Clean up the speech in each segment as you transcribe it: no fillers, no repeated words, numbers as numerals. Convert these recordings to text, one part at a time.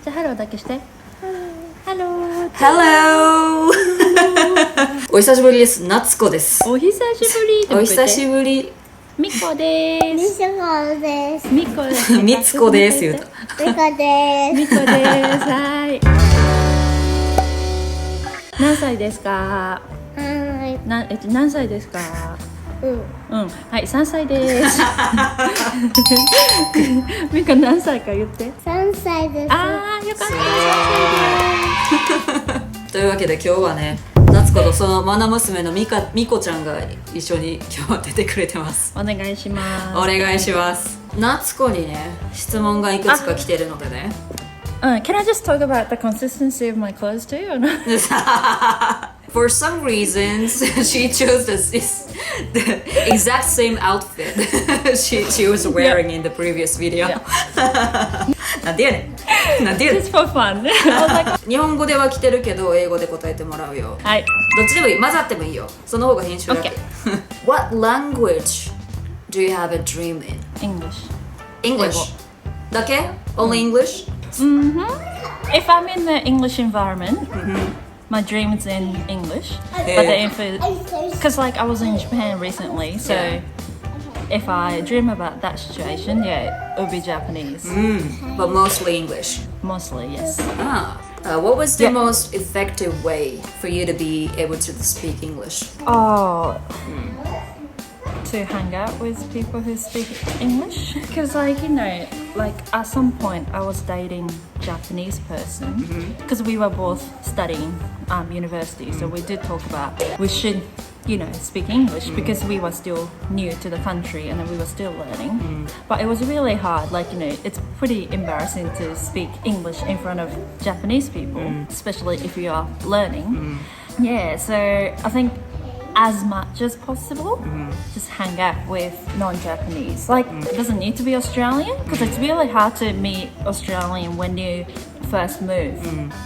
じゃあハローだけして。ハロー。Hello お久しぶりです。なつこです。お久しぶり。お久しぶり。みこです。みこです。みつこです言うと。みこです。はい。何歳ですか？何歳ですか？はい、3歳です。みか何歳か言って。3歳です。あー、よかった。というわけで今日はね、なつことそのマナ娘のみこちゃんが一緒に今日は出てくれてます。お願いします。お願いします。なつこにね、質問がいくつか来てるのでね。Can I just talk about the consistency of my clothes too, or not? For some reasons, she chose the exact same outfit she was wearing in the previous video. なんでやねん。なんでやねん。Just for fun. 日本語では来てるけど、英語で答えてもらうよ。はい。どっちでもいい。混ざってもいいよ。その方が編集楽。What language do you have a dream in? English. English. だけ? Only English? If I'm in the English environment, my dream is in English. But then because like I was in Japan recently, so if I dream about that situation, it would be Japanese. But mostly English. Mostly, yes. What was the most effective way for you to be able to speak English? To hang out with people who speak English, because like like at some point I was dating Japanese person because we were both studying university, so we did talk about we should speak English because we were still new to the country and we were still learning. But it was really hard, like it's pretty embarrassing to speak English in front of Japanese people, especially if you are learning. So I think as much as possible, just hang out with non-Japanese. Like, it doesn't need to be Australian, because it's really hard to meet Australian when you first move,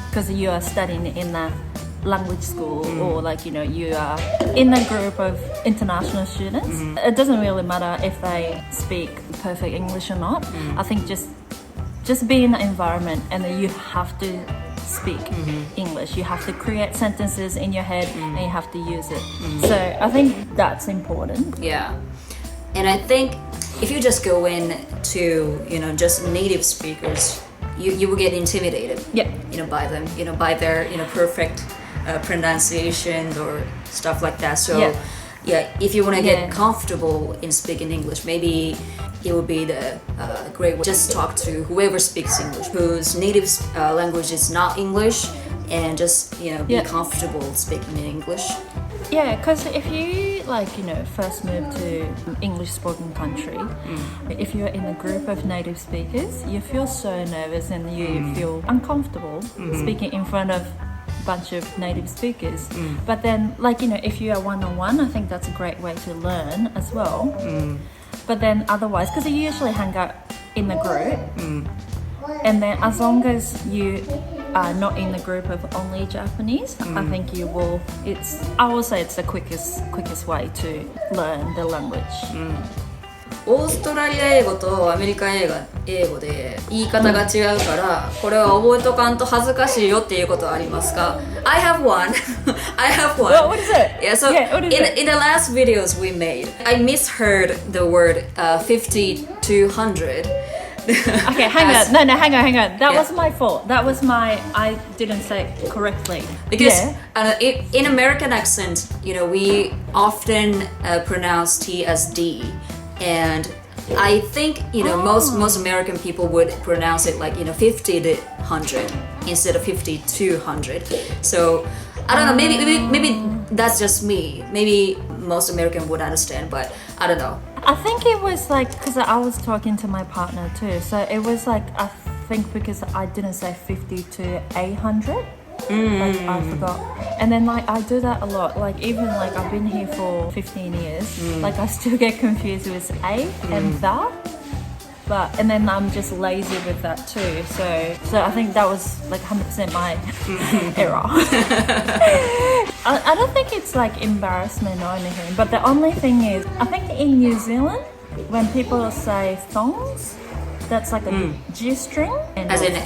because you are studying in a language school or like, you are in a group of international students. It doesn't really matter if they speak perfect English or not. I think just be in the environment and then you have to speak English. You have to create sentences in your head and you have to use it. So I think that's important. Yeah. And I think if you just go in to, just native speakers, you will get intimidated, by them, by their, perfect pronunciation or stuff like that. So if you want to get comfortable in speaking English, maybe it would be the great way. Just talk to whoever speaks English, whose native language is not English, and just be comfortable speaking in English. Yeah, because if you first move to English spoken country, if you're in a group of native speakers, you feel so nervous and you feel uncomfortable speaking in front of a bunch of native speakers. But then if you are one-on-one, I think that's a great way to learn as well. But then otherwise, because you usually hang out in a group, and then as long as you are not in the group of only Japanese, I think you will. I will say it's the quickest way to learn the language. オーストラリア英語とアメリカ英語で言い方が違うから、これは覚えとかんと恥ずかしいよっていうことはありますか？ I have one. I have one. What is it? Yeah, so in the last videos we made, I misheard the word 50 to 100. Okay, hang on. That was my fault. I didn't say it correctly. Because in American accent, we often pronounce T as D. And I think most American people would pronounce it like 50 to 100 instead of 50 to 100. So I don't know, maybe that's just me. Maybe most American would understand, but I don't know. I think it was because I was talking to my partner too, so it was I think because I didn't say 50 to 800. I forgot. And then I do that a lot. Even I've been here for 15 years. I still get confused with A and the. And then I'm just lazy with that too. So I think that was 100% my error. I don't think it's embarrassment or anything. But the only thing is, I think in New Zealand, when people say thongs, that's like a G-string. As in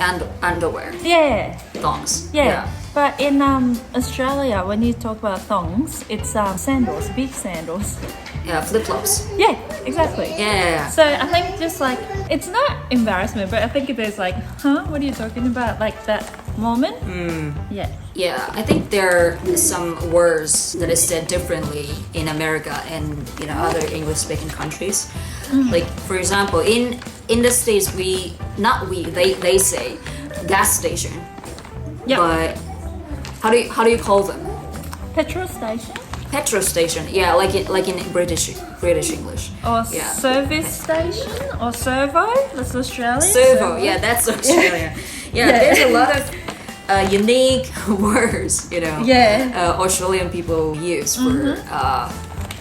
underwear. Yeah. Thongs. Yeah. But in Australia, when you talk about thongs, it's sandals, big sandals. Yeah, flip-flops. Yeah, exactly. Yeah. So I think just like, it's not embarrassment, but I think it is like, huh, what are you talking about? Like that moment. Yeah. Yeah, I think there are some words that is said differently in America and other English-speaking countries. Like for example, in the States, they say gas station. Yep. But how do you call them? Petrol station. Petrol station. Yeah, like in British English. Or yeah. Service station or servo. That's Australian. Servo. Yeah, that's Australian. Yeah, there's a lot of unique words, Yeah. Australian people use for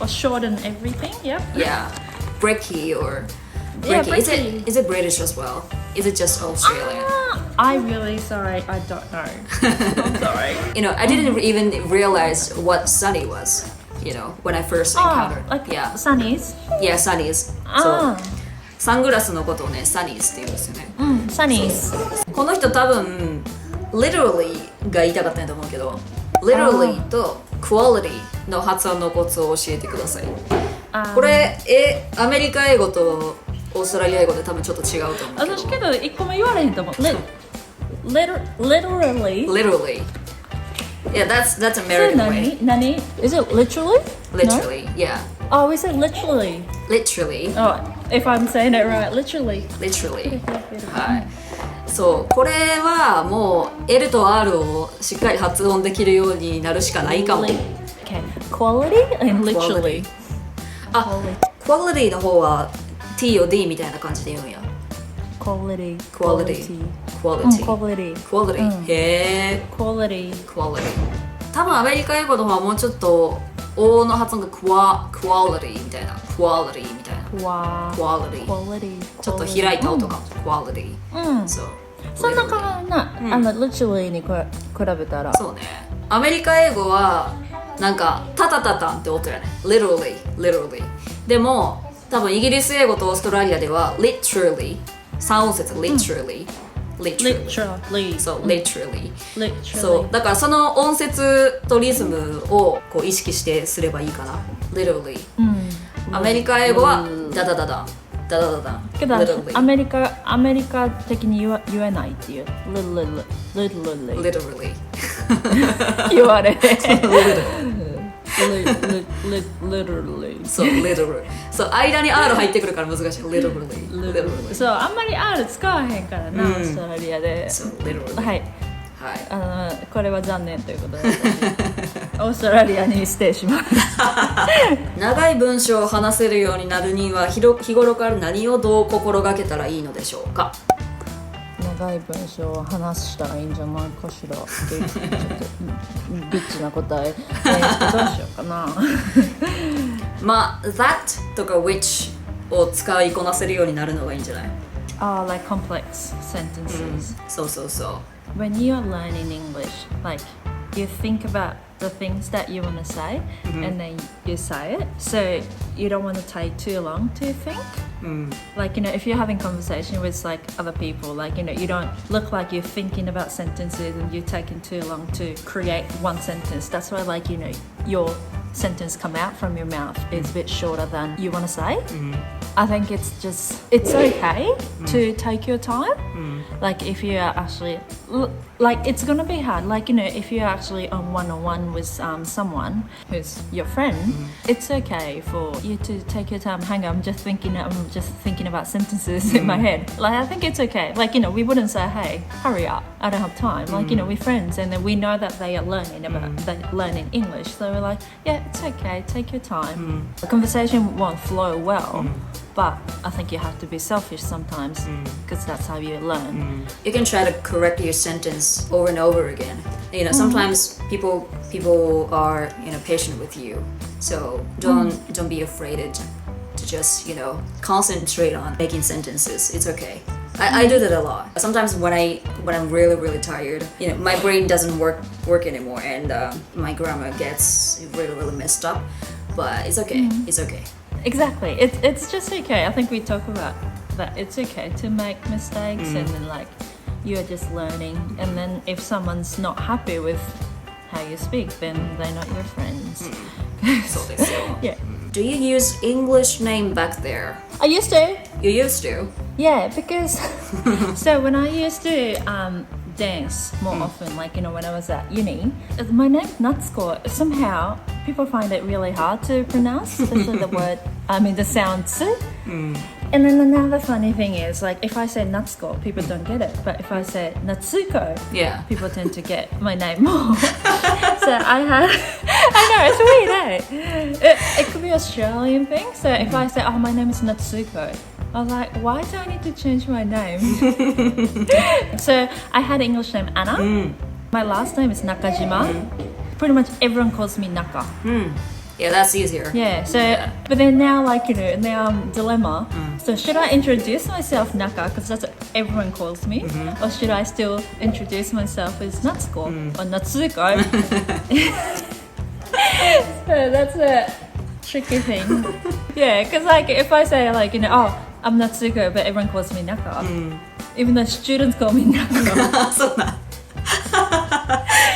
or shorten everything. Yeah. Yeah, brekkie or Yeah, brekkie. Is it British as well? Is it just Australian? I'm really sorry. I don't know. I'm sorry. I didn't even realize what sunny was. When I first encountered. Like sunnies. Yeah, sunnies. So サングラスのことをね、sunnies って言うんですよね。sunnies. この人多分 literally が言いたかったんやと思うけど、literally と quality の発音のコツを教えてください。これアメリカ英語とオーストラリア英語で多分ちょっと違うと思うけど。私けど一個も言われへんと思う。Literally. Literally. Yeah, that's American way. 何? Is it literally? Literally, No? yeah. Oh, we said literally. Literally. Oh, if I'm saying it right, literally. Literally. はい。そう、これはもう L と R をしっかり発音できるようになるしかないかも。Okay. Quality and literally. あ、quality の方は T を D みたいな感じで言うんや。Quality. Quality. Quality. へー。Quality. 多分アメリカ英語の方はもうちょっと O の発音がquality みたいな。quality みたいな。quality。ちょっと開いた音が quality。そう。そんな感じな。literally に比べたら。そうね。アメリカ英語はなんかタタタタンって音やね。literally。でも多分イギリス英語とオーストラリアでは literally。3音節 literally。そう、literally。そう、だからその音節とリズムをこう意識してすればいいかな。literally。アメリカ英語はダダダダン。けどアメリカ的に言えないっていう。literally。言われ。literally そう literally そう間に R 入ってくるから難しい literally そうあんまり R 使わへんからな、オーストラリアでそう literally はいこれは残念ということでオーストラリアにステイします長い文章を話せるようになるには日頃から何をどう心がけたらいいのでしょうか。長い文章を話したらいいんじゃないかしら。ちょっとビッチな答え。どうしようかな。まあ that とか which を使いこなせるようになるのがいいんじゃない？ like complex sentences. そうそうそう。When you're learning English, like you think about the things that you want to say, and then you say it. So you don't want to take too long to think. Like if you're having conversation with like other people, like you don't look like you're thinking about sentences and you're taking too long to create one sentence. That's why like your sentence come out from your mouth is a bit shorter than you want to say. I think it's okay to take your time. Like if you are actually like it's gonna be hard. Like if you're actually on one-on-one with someone who's your friend, it's okay for you to take your time. Hang on, I'm just thinking about sentences in my head. Like I think it's okay. Like we wouldn't say, hey, hurry up, I don't have time. Like we're friends, and then we know that they are learning English. So we're like, yeah, it's okay, take your time. The conversation won't flow well. But I think you have to be selfish sometimes because that's how you learn. You can try to correct your sentence over and over again. Sometimes people are patient with you, so don't be afraid to just concentrate on making sentences. It's okay. I do that a lot. Sometimes when I'm really tired, my brain doesn't work anymore, and my grammar gets really messed up. But it's okay. It's okay. Exactly. It's just okay. I think we talk about that it's okay to make mistakes and then like you're just learning. And then if someone's not happy with how you speak, then they're not your friends. そうですよ。Yeah. Do you use English name back there? I used to. You used to? Yeah, because so when I used to dance more often, like when I was at uni, my name Natsuko, somehow people find it really hard to pronounce, especially the sound tsu. And then another funny thing is, like if I say Natsuko, people don't get it, but if I say Natsuko, people tend to get my name more. So I know it's weird, eh? It could be Australian thing. So if I say, oh, my name is Natsuko, I was like, why do I need to change my name? So I had an English name Anna. My last name is Nakajima. Pretty much everyone calls me Naka. Yeah, that's easier. Yeah, so, but then now, like, now I'm dilemma. So should I introduce myself Naka, because that's what everyone calls me, or should I still introduce myself as Natsuko or Natsuko? So that's a tricky thing. Yeah, because like if I say like, oh, I'm Natsuko, but everyone calls me Naka, even though students call me Naka. そうなん。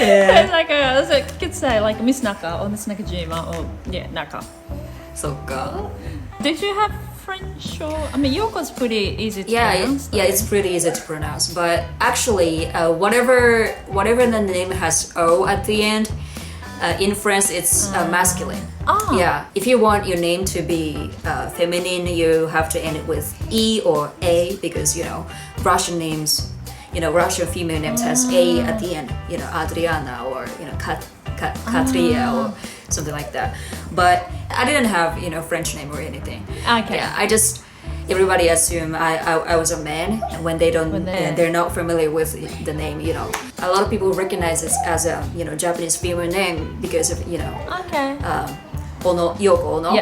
It's like so I could say like Miss Naka or Miss Nakajima or Naka. そっか。Did you have French or Yoko's pretty easy to pronounce. Yeah, it's pretty easy to pronounce. But actually, whatever the name has O at the end, in French it's masculine. Yeah, if you want your name to be feminine, you have to end it with E or A because Russian names. Russian female names has A at the end, Adriana or, Katria or something like that. But I didn't have, French name or anything. Okay. Yeah, everybody assume I was a man when they're not familiar with the name, A lot of people recognize it as a, Japanese female name because of, Okay. Yoko Ono.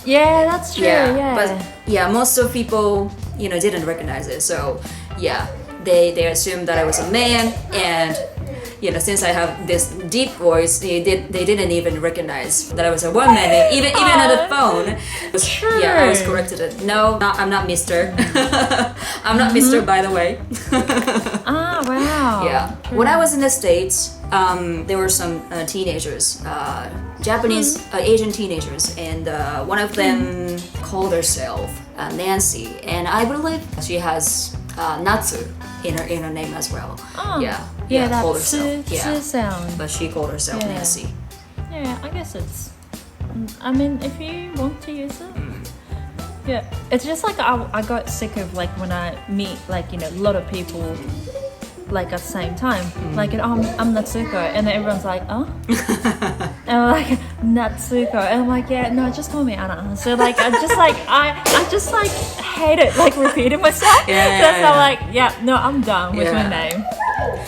Yeah, that's true. Yeah. But most of people, didn't recognize it. So, they assumed that I was a man, and since I have this deep voice, they didn't even recognize that I was a woman. Even on the phone, I was corrected. No, I'm not Mr. I'm not Mr. By the way. Wow. Yeah. When I was in the States, there were some teenagers, Japanese Asian teenagers, and one of them called herself Nancy, and I believe she has Natsu in her name as well. That tsu sound. But she called herself Nancy. Yeah, I guess it's. If you want to use it. Yeah, it's just like I got sick of like when I meet like a lot of people like at the same time. Like I'm Natsuko, and then everyone's like, oh. And I'm like Natsuko, and I'm like, yeah, no, just call me Anna. So like I just hate it, like repeating myself. That's how like, no, I'm done with my name.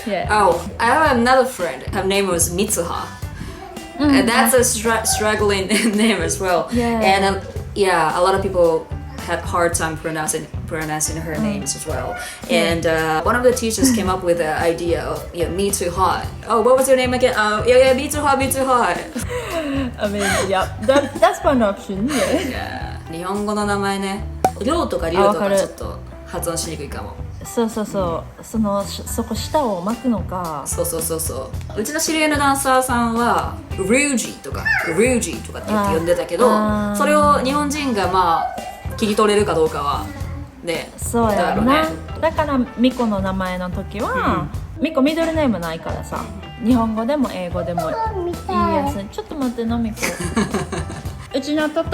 Yeah. Oh, I have another friend. Her name was Mitsuha. And that's a struggling name as well. Yeah. And a lot of people had hard time pronouncing her names as well. And one of the teachers came up with the idea of me too hot. Oh, what was your name again? Me too hot, me too hot. That's one option. Yeah. 日本語の名前ね。りょうとかりゅうとかちょっと発音しにくいかも。そうそこ舌を巻くのか。そう。うちの知り合いのダンサーさんはルージーとかって呼んでたけど、それを日本人が聞き取れるかどうかはね。そうやな。だからミコの名前の時は、ミコミドルネームないからさ、日本語でも英語でも言いやすい。ちょっと待ってなミコ。うちのトト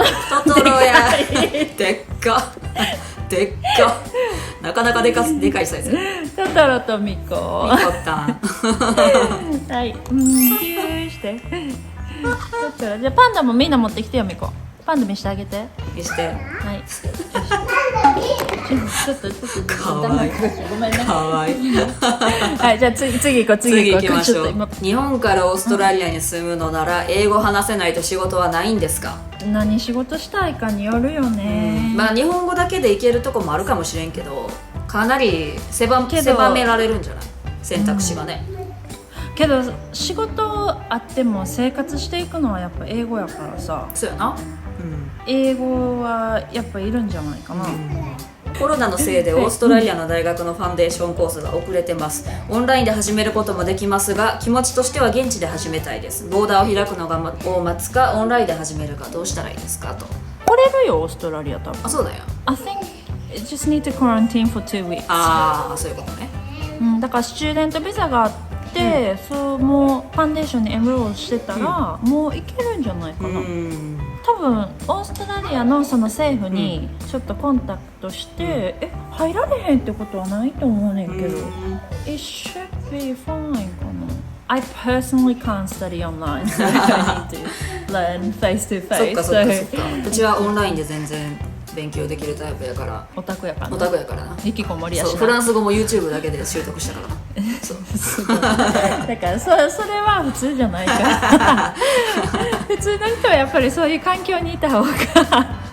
ロや。でっか。なかなかでかいサイズ。トトロとミコ。ミコたん。はい。キューして。トトロ。じゃあパンダもみんな持ってきてよミコ。パンダ見してあげて。見して。はい。ちょっとかわいい。ごめんね。かわいい。はい、じゃあ次行きましょう。日本からオーストラリアに住むのなら英語話せないと仕事はないんですか？何仕事したいかによるよね。日本語だけでいけるとこもあるかもしれんけど、かなり狭められるんじゃない？選択肢がね。けど仕事あっても生活していくのはやっぱ英語やからさ。そうやな。英語はやっぱいるんじゃないかな。コロナのせいでオーストラリアの大学のファンデーションコースが遅れてます。オンラインで始めることもできますが、気持ちとしては現地で始めたいです。ボーダーを開くのを待つか、オンラインで始めるか、どうしたらいいですかと。来れるよ、オーストラリア多分。あ、そうだよ。I think it just need to quarantine for 2 weeks. ああ、そういうことね。だからスチューデントビザがあって、そうもうファンデーションにエンロールしてたら、もういけるんじゃないかな。多分オーストラリアのその政府にちょっとコンタクトして、入られへんってことはないと思うねんけど、It should be fine かな。I personally can't study online, so I need to learn face to そっ face. かそっかそっか。うちはオンラインで全然勉強できるタイプやから。オタクやからな。オタクやからな。引きこもりやしな。そう、フランス語も YouTube だけで習得したからな。そうだからそれは普通じゃないから普通の人はやっぱりそういう環境にいた方が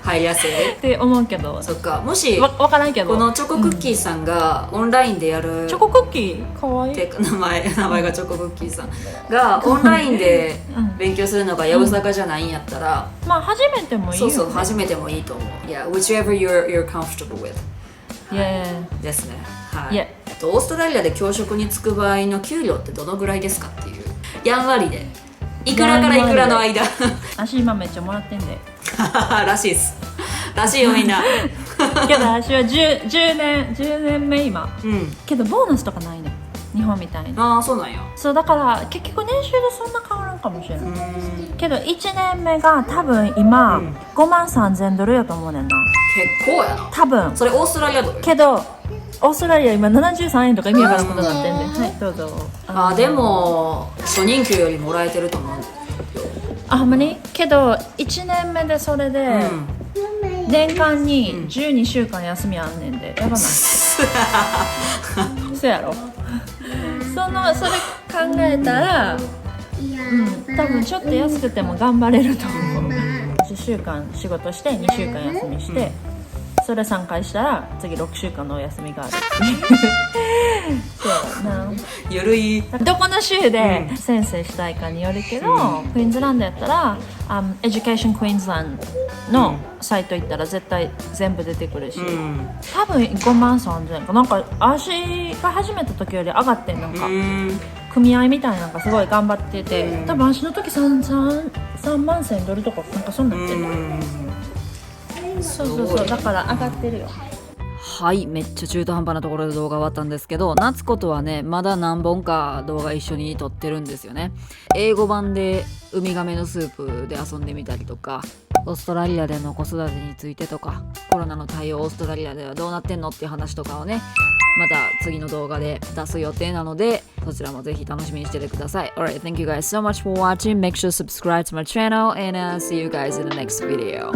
入りやすいって思うけど、そっか。もしわからんけど、このチョコクッキーさんがオンラインでやる、チョコクッキーかわいいって名前がチョコクッキーさんがオンラインで勉強するのがやぶさかじゃないんやったら、まあ初めてもいいよ、ね、そうそう、初めてもいいと思う。Yeah, whichever you're comfortable with. Yeah. ですね。はい。Yeah. オーストラリアで教職に就く場合の給料ってどのぐらいですかっていう。やんわりでいくらからいくらの間私今めっちゃもらってんでらしいっす。らしいよみんなけど私は 10年目今、けどボーナスとかないね、日本みたいに。ああ、そうなんや。そうだから結局年収でそんな変わらんかもしれないけど、1年目が多分今、$53,000やと思うねんな。結構やな。多分それオーストラリアドルけどオーストラリア今73円とか意味わからんことになってんで、はい、どうぞ。あ、でも初任給よりもらえてると思う。あ、ほんまに？けど1年目でそれで、年間に12週間休みあんねんで、やばないそうやろそれ考えたら、多分ちょっと安くても頑張れると思う。1週間仕事して2週間休みして、それ3回したら次6週間のお休みがあるそうな。ゆるい。どこの州で先生したいかによるけど、クイーンズランドやったらエデュケーションクイーンズランドのサイト行ったら絶対全部出てくるし、多分53,000円かなんか、足が始めた時より上がってん、なんか組合みたいなんかすごい頑張ってて、多分足の時3万1000ドルとかなんかそんなってんの。そうだから上がってるよ。はい、めっちゃ中途半端なところで動画終わったんですけど、夏子とはね、まだ何本か動画一緒に撮ってるんですよね。英語版でウミガメのスープで遊んでみたりとか、オーストラリアでの子育てについてとか、コロナの対応オーストラリアではどうなってんのっていう話とかをね、また次の動画で出す予定なので、そちらもぜひ楽しみにしててください。Alright, thank you guys so much for watching. Make sure to subscribe to my channel and see you guys in the next video.